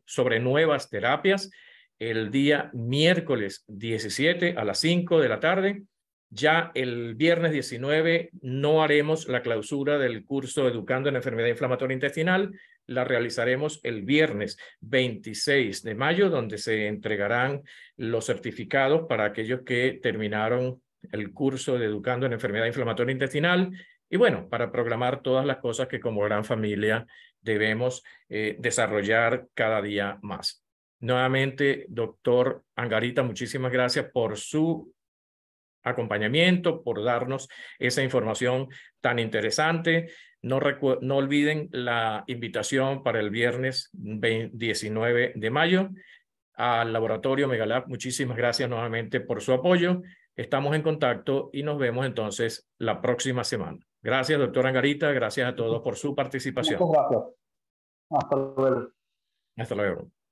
sobre nuevas terapias el día miércoles 17 a las 5 de la tarde. Ya el viernes 19 no haremos la clausura del curso Educando en Enfermedad Inflamatoria Intestinal. La realizaremos el viernes 26 de mayo, donde se entregarán los certificados para aquellos que terminaron el curso de Educando en Enfermedad Inflamatoria Intestinal. Y bueno, para programar todas las cosas que como gran familia debemos desarrollar cada día más. Nuevamente, doctor Angarita, muchísimas gracias por su acompañamiento, por darnos esa información tan interesante. No olviden la invitación para el viernes 19 de mayo al laboratorio Megalab. Muchísimas gracias nuevamente por su apoyo. Estamos en contacto y nos vemos entonces la próxima semana. Gracias, doctor Angarita. Gracias a todos por su participación. Muchas gracias. Hasta luego. Hasta luego.